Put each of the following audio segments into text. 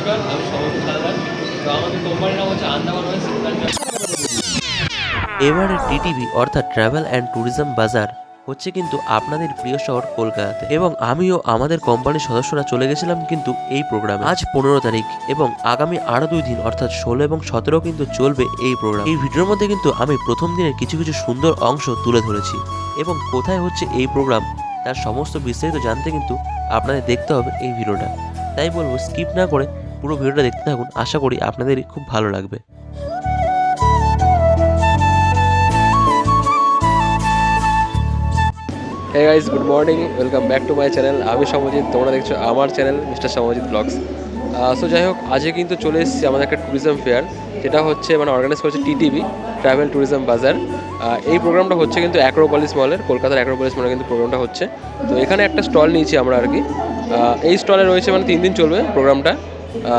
নমস্কার, আমি সমর্থ হালদার। তো আমাদের কোম্পানির নাম হচ্ছে আন্দামান ওয়েস্ট। এবারে টিটিভি অর্থাৎ ট্রাভেল অ্যান্ড ট্যুরিজম বাজার হচ্ছে কিন্তু আপনাদের প্রিয় শহর কলকাতাতে, এবং আমিও আমাদের কোম্পানির সদস্যরা চলে গেছিলাম কিন্তু এই প্রোগ্রামে। আজ 15 তারিখ এবং আগামী আরও 2 দিন অর্থাৎ 16 এবং 17 কিন্তু চলবে এই প্রোগ্রাম। এই ভিডিওর মধ্যে কিন্তু আমি প্রথম দিনের কিছু কিছু সুন্দর অংশ তুলে ধরেছি, এবং কোথায় হচ্ছে এই প্রোগ্রাম তার সমস্ত বিস্তারিত জানতে কিন্তু আপনাদের দেখতে হবে এই ভিডিওটা। তাই বলবো স্কিপ না করে পুরো ভিডিওটা দেখতে থাকুন, আশা করি আপনাদেরই খুব ভালো লাগবে। Hey guys, good morning, welcome back to my channel. আমি সমজিৎ, তোমরা দেখছো আমার channel mister Somjit vlogs. So যাই হোক, আজকে কিন্তু চলে এসেছি আমাদের একটা ট্যুরিজম ফেয়ার, যেটা হচ্ছে অর্গানাইজ করেছে টিটিভি, ট্রাভেল ট্যুরিজম বাজার। এই প্রোগ্রামটা হচ্ছে কিন্তু অ্যাক্রোপলিস মলের, কলকাতার অ্যাক্রোপলিস মলে কিন্তু প্রোগ্রামটা হচ্ছে। তো এখানে একটা স্টল নিয়েছি আমরা আর কি। এই স্টলে রয়েছে 3 দিন চলবে প্রোগ্রামটা।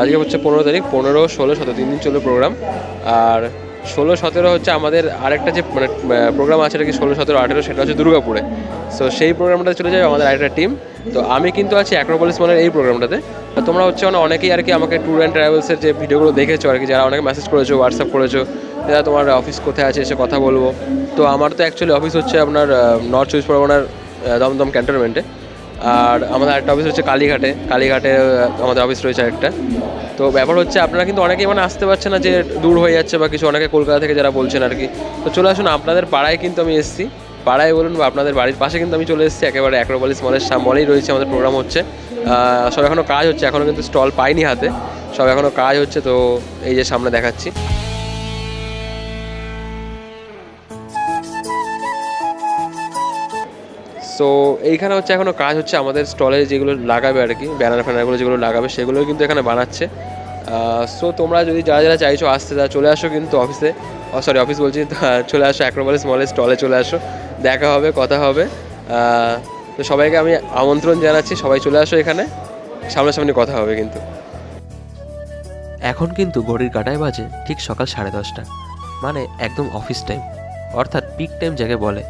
আজকে হচ্ছে 15 তারিখ, 15, 16, 17 3 দিন চলবে প্রোগ্রাম। আর 16, 17 হচ্ছে আমাদের আরেকটা যে প্রোগ্রাম আছে, এটা কি 16, 17, 18, সেটা হচ্ছে দুর্গাপুরে। সো সেই প্রোগ্রামটাতে চলে যাবে আমাদের আরেকটা টিম। তো আমি কিন্তু আছি অ্যাক্রোপলিস মলের এই প্রোগ্রামটাতে। তোমরা হচ্ছে অনেকেই আর কি আমাকে ট্যুর অ্যান্ড ট্রাভেলসের যে ভিডিওগুলো দেখেছো আর কি, যারা অনেকে মেসেজ করেছো, হোয়াটসঅ্যাপ করেছো, যারা তোমার অফিস কোথায় আছে এসে কথা বলবো। তো আমার তো অ্যাকচুয়ালি অফিস হচ্ছে আপনার নর্থ 24 পরগনার দমদম ক্যান্টনমেন্টে। আর আমাদের আরেকটা অফিস হচ্ছে কালীঘাটে আমাদের অফিস রয়েছে আরেকটা। তো ব্যাপার হচ্ছে আপনারা কিন্তু অনেকেই আসতে পারছে না, যে দূর হয়ে যাচ্ছে বা কিছু, অনেকে কলকাতা থেকে যারা বলছেন আর কি। তো চলে আসুন, আপনাদের পাড়ায় কিন্তু আমি এসেছি, পাড়ায় বলুন বা আপনাদের বাড়ির পাশে কিন্তু আমি চলে এসেছি, একেবারে অ্যাক্রোপলিস মলেই রয়েছে আমাদের প্রোগ্রাম হচ্ছে। সব এখনও কাজ হচ্ছে, এখনও কিন্তু স্টল পাইনি হাতে, সব এখনও কাজ হচ্ছে। তো এই যে সামনে দেখাচ্ছি। সো এইখানে হচ্ছে এখনও কাজ হচ্ছে, আমাদের স্টলে যেগুলো লাগাবে আর কি, ব্যানার ফ্যানারগুলো যেগুলো লাগাবে সেগুলোও কিন্তু এখানে বানাচ্ছে। সো তোমরা যদি যারা যারা চাইছো আসতে, তারা চলে আসো কিন্তু অফিসে, অফিস বলছি, চলে আসো অ্যাক্রোপলিস মলের স্টলে চলে আসো, দেখা হবে, কথা হবে। তো সবাইকে আমি আমন্ত্রণ জানাচ্ছি, সবাই চলে আসো এখানে, সামনাসামনি কথা হবে কিন্তু। এখন কিন্তু ঘড়ির কাঁটায় বাজে ঠিক সকাল 10:30, মানে একদম অফিস টাইম, অর্থাৎ পিক টাইম যাকে বলে।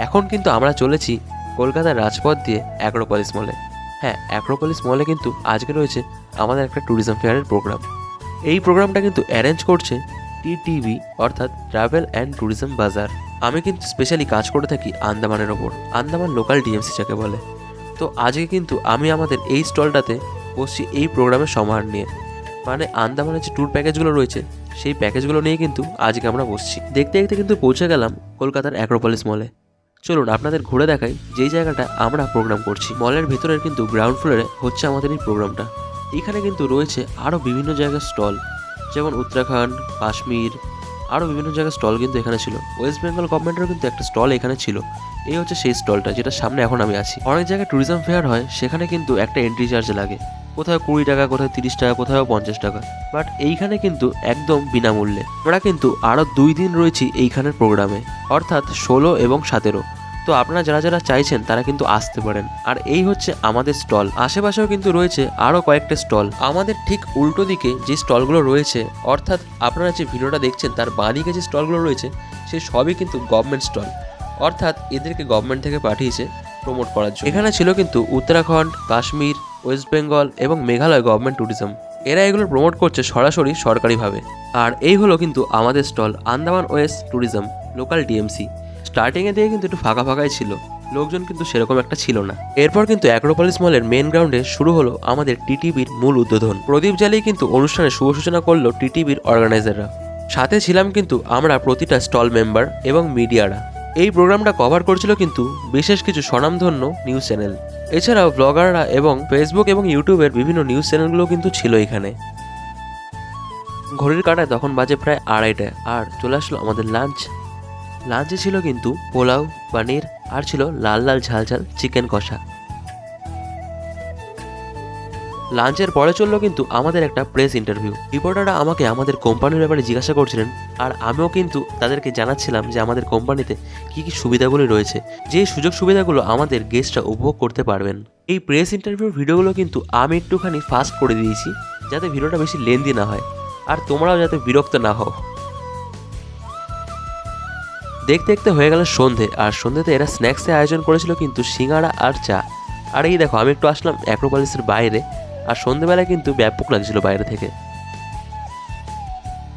এখন কিন্তু আমরা চলেছি কলকাতার রাজপথ দিয়ে অ্যাক্রোপলিস মলে। হ্যাঁ, অ্যাক্রোপলিস মলে কিন্তু আজকে রয়েছে আমাদের একটা ট্যুরিজম ফেয়ারের প্রোগ্রাম। এই প্রোগ্রামটা কিন্তু অ্যারেঞ্জ করছে টিটিভি অর্থাৎ ট্রাভেল অ্যান্ড ট্যুরিজম বাজার। আমি কিন্তু স্পেশালি কাজ করে থাকি আন্দামানের ওপর, আন্দামান লোকাল ডিএমসি যাকে বলে। তো আজকে কিন্তু আমি আমাদের এই স্টলটাতে বসছি এই প্রোগ্রামের সমাহার নিয়ে, মানে আন্দামানের যে ট্যুর প্যাকেজগুলো রয়েছে সেই প্যাকেজগুলো নিয়ে কিন্তু আজকে আমরা বসছি। দেখতে দেখতে কিন্তু পৌঁছে গেলাম কলকাতার অ্যাক্রোপলিস মলে। চলুন আপনাদের ঘুরে দেখাই যেই জায়গাটা আমরা প্রোগ্রাম করছি। মলের ভেতরের কিন্তু গ্রাউন্ড ফ্লোরে হচ্ছে আমাদের এই প্রোগ্রামটা। এখানে কিন্তু রয়েছে আরও বিভিন্ন জায়গার স্টল, যেমন উত্তরাখণ্ড, কাশ্মীর, আরও বিভিন্ন জায়গার স্টল কিন্তু এখানে ছিল। ওয়েস্ট বেঙ্গল গভর্নমেন্টেরও কিন্তু একটা স্টল এখানে ছিল। এই হচ্ছে সেই স্টলটা যেটা সামনে এখন আমি আছি। অনেক জায়গায় ট্যুরিজম ফেয়ার হয়, সেখানে কিন্তু একটা এন্ট্রি চার্জ লাগে, কোথাও 20 টাকা, কোথাও 30 টাকা, কোথাও 50 টাকা। বাট এইখানে কিন্তু একদম বিনামূল্যে। আমরা কিন্তু আরও 2 দিন রয়েছি এইখানের প্রোগ্রামে, অর্থাৎ 16 এবং 17। তো আপনারা যারা যারা চাইছেন তারা কিন্তু আসতে পারেন। আর এই হচ্ছে আমাদের স্টল। আশেপাশেও কিন্তু রয়েছে আরও কয়েকটা স্টল। আমাদের ঠিক উল্টো দিকে যে স্টলগুলো রয়েছে, অর্থাৎ আপনারা যে ভিডিওটা দেখছেন তার বাঁ দিকে যে স্টলগুলো রয়েছে, সেই সবই কিন্তু গভর্নমেন্ট স্টল, অর্থাৎ এদেরকে গভর্নমেন্ট থেকে পাঠিয়েছে প্রমোট করার জন্য। এখানে ছিল কিন্তু উত্তরাখণ্ড, কাশ্মীর, ওয়েস্ট বেঙ্গল এবং মেঘালয় গভর্নমেন্ট ট্যুরিজম। এরা এগুলো প্রমোট করছে সরাসরি সরকারিভাবে। আর এই হলো কিন্তু আমাদের stall, Andaman west tourism local DMC. স্টার্টিংয়ে দিয়ে কিন্তু একটু ফাঁকা ফাঁকাই ছিল, লোকজন কিন্তু সেরকম একটা ছিল না। এরপর কিন্তু অ্যাক্রোপলিস মলের মেন গ্রাউন্ডে শুরু হলো আমাদের টিটিভির মূল উদ্বোধন। প্রদীপ জ্বালিয়ে কিন্তু অনুষ্ঠানের শুভ সূচনা করলো টিটিভির অর্গানাইজাররা। সাথে ছিলাম কিন্তু আমরা প্রতিটা স্টল মেম্বার এবং মিডিয়ারা। এই প্রোগ্রামটা কভার করছিল কিন্তু বিশেষ কিছু স্বনামধন্য নিউজ চ্যানেল, এছাড়াও ব্লগাররা এবং ফেসবুক এবং ইউটিউবের বিভিন্ন নিউজ চ্যানেলগুলো কিন্তু ছিল এখানে। ঘড়ির কাঁটায় তখন বাজে প্রায় 2:30, আর চলে আসলো আমাদের লাঞ্চে ছিল কিন্তু পোলাও, পনির, আর ছিল লাল লাল ঝাল ঝাল চিকেন কষা। লাঞ্চের পরে চললো কিন্তু আমাদের একটা প্রেস ইন্টারভিউ। রিপোর্টাররা আমাকে আমাদের কোম্পানির ব্যাপারে জিজ্ঞাসা করছিলেন, আর আমিও কিন্তু তাদেরকে জানাচ্ছিলাম যে আমাদের কোম্পানিতে কী কী সুবিধাগুলি রয়েছে, যে সুযোগ সুবিধাগুলো আমাদের গেস্টরা উপভোগ করতে পারবেন। এই প্রেস ইন্টারভিউর ভিডিওগুলো কিন্তু আমি একটুখানি ফাস্ট করে দিয়েছি, যাতে ভিডিওটা বেশি লেন্দি না হয়, আর তোমরাও যাতে বিরক্ত না হও। দেখতে দেখতে হয়ে গেল সন্ধে, আর সন্ধ্যেতে এরা স্ন্যাক্সের আয়োজন করেছিল কিন্তু সিঙ্গাড়া আর চা। আর এই দেখো, আমি একটু আসলাম অ্যাক্রোপলিসের বাইরে, আর সন্ধেবেলায় কিন্তু ব্যাপক লাগছিল বাইরে থেকে।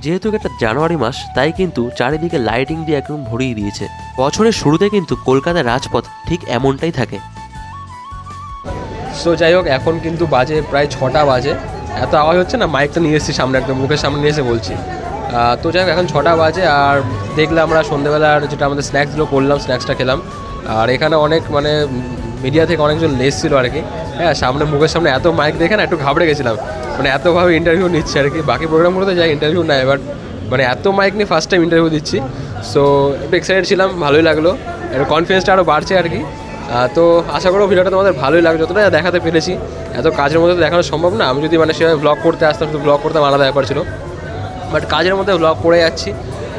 যেহেতু এটা জানুয়ারি মাস, তাই কিন্তু চারিদিকে লাইটিং দিয়ে একদম ভরিয়ে দিয়েছে। বছরের শুরুতে কিন্তু কলকাতার রাজপথ ঠিক এমনটাই থাকে। সো যাই হোক, এখন কিন্তু বাজে প্রায় 6টা বাজে। এত আওয়াজ হচ্ছে না, মাইকটা নিয়ে এসেছি সামনে, একদম মুখের সামনে নিয়ে এসে বলছি। তো যাই হোক, এখন 6টা বাজে আর দেখলে আমরা সন্ধ্যেবেলার যেটা আমাদের স্ন্যাক্সগুলো করলাম, স্ন্যাক্সটা খেলাম। আর এখানে অনেক মানে মিডিয়া থেকে অনেকজন এসেছিলো আর কি। হ্যাঁ, সামনে মুখের সামনে এত মাইক দেখে না একটু ঘাবড়ে গেছিলাম, মানে এতভাবে ইন্টারভিউ নিচ্ছে আর কি। বাকি প্রোগ্রামগুলোতে যাই ইন্টারভিউ নেয়, বাট মানে এত মাইক নিয়ে ফার্স্ট টাইম ইন্টারভিউ দিচ্ছি। সো একটু এক্সাইটেড ছিলাম, ভালোই লাগলো, একটু কনফিডেন্সটা আরও বাড়ছে আর কি। তো আশা করো ভিডিওটা তোমাদের ভালোই লাগবে, যতটা দেখাতে পেরেছি। এত কাজের মধ্যে তো দেখানো সম্ভব না, আমি যদি মানে সেভাবে ব্লগ করতে আসতাম, শুধু ব্লগ করতাম আলাদা ব্যাপার ছিল, বাট কাজের মধ্যে ব্লগ করে যাচ্ছি।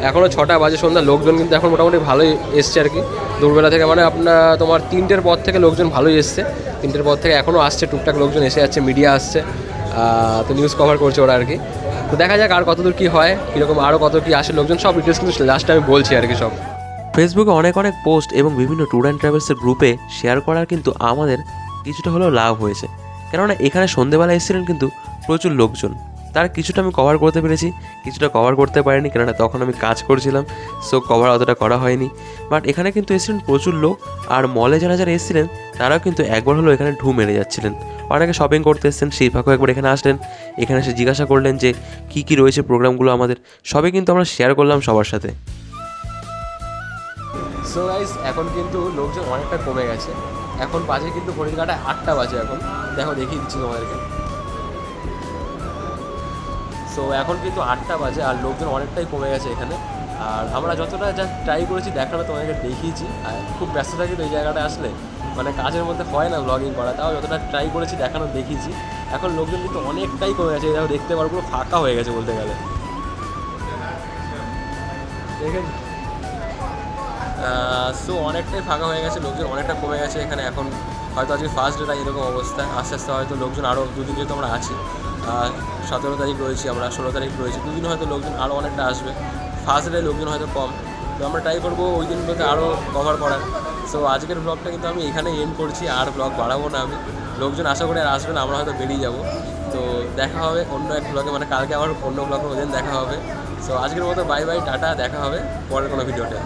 এখনও 6টা বাজে সন্ধ্যা, লোকজন কিন্তু এখন মোটামুটি ভালোই এসছে আর কি। দুপুরবেলা থেকে মানে তোমার 3টের পর থেকে লোকজন ভালোই এসছে। 3টের পর থেকে এখনও আসছে, টুকটাক লোকজন এসে যাচ্ছে, মিডিয়া আসছে, তো নিউজ কভার করছে ওরা আর কি। তো দেখা যাক আর কতদূর কী হয়, কীরকম আরও কত কী আসে লোকজন, সব ডিটেলস কিন্তু লাস্টে আমি বলছি আর কি। সব ফেসবুকে অনেক অনেক পোস্ট এবং বিভিন্ন ট্যুর অ্যান্ড ট্রাভেলসের গ্রুপে শেয়ার করার কিন্তু আমাদের কিছুটা হলেও লাভ হয়েছে, কেননা এখানে সন্ধেবেলা এসেছিলেন কিন্তু প্রচুর লোকজন। তার কিছুটা আমি কভার করতে পেরেছি, কিছুটা কভার করতে পারিনি, কেননা তখন আমি কাজ করছিলাম, সো কভার অতটা করা হয়নি। বাট এখানে কিন্তু এসেছিলেন প্রচুর লোক, আর মলে যারা যারা এসেছিলেন তারাও কিন্তু একবার হলেও এখানে ঢু মেরে যাচ্ছিলেন। অনেকে শপিং করতে এসেছেন, সেই ফাঁকেও একবার এখানে আসলেন, এখানে এসে জিজ্ঞাসা করলেন যে কী কী রয়েছে প্রোগ্রামগুলো আমাদের, সবই কিন্তু আমরা শেয়ার করলাম সবার সাথে। সো গাইস, এখন কিন্তু লোকজন অনেকটা কমে গেছে। এখন বাজে কিন্তু ঘড়ির কাঁটায় 8টা বাজে। এখন দেখো, দেখিয়ে দিচ্ছি তোমাদেরকে। সো এখন কিন্তু 8টা বাজে আর লোকজন অনেকটাই কমে গেছে এখানে। আর আমরা যতটা যা ট্রাই করেছি দেখানো তোমাদেরকে দেখিয়েছি। আর খুব ব্যস্ত থাকি তো এই জায়গাটা আসলে, মানে কাজের মধ্যে হয় না ব্লগিং করা, তাও যতটা ট্রাই করেছি দেখানো দেখিয়েছি। এখন লোকজন কিন্তু অনেকটাই কমে গেছে, দেখো দেখতে পারো পুরো ফাঁকা হয়ে গেছে বলতে গেলে। সো অনেকটাই ফাঁকা হয়ে গেছে, লোকজন অনেকটা কমে গেছে এখানে। এখন হয়তো আজকে ফার্স্ট ডেটা এরকম অবস্থা, আস্তে আস্তে হয়তো লোকজন আরও দুদিন, যেহেতু আমরা আছি 17 তারিখ রয়েছি, আমরা 16 তারিখ রয়েছি, দুদিন হয়তো লোকজন আরও অনেকটা আসবে। ফার্স্ট ডে লোকজন হয়তো কম, তো আমরা ট্রাই করবো ওই দিনগুলোতে আরও কভার করার। সো আজকের ব্লগটা কিন্তু আমি এখানে এন্ড করছি, আর ব্লগ বাড়াবো না আমি। লোকজন আশা করে আর আসবে না, আমরা হয়তো বেরিয়ে যাবো। তো দেখা হবে অন্য এক ব্লগে, মানে কালকে আবার অন্য ব্লগে ওদের দেখা হবে। সো আজকের মতো বাই বাই, টাটা, দেখা হবে পরের কোনো ভিডিওতে।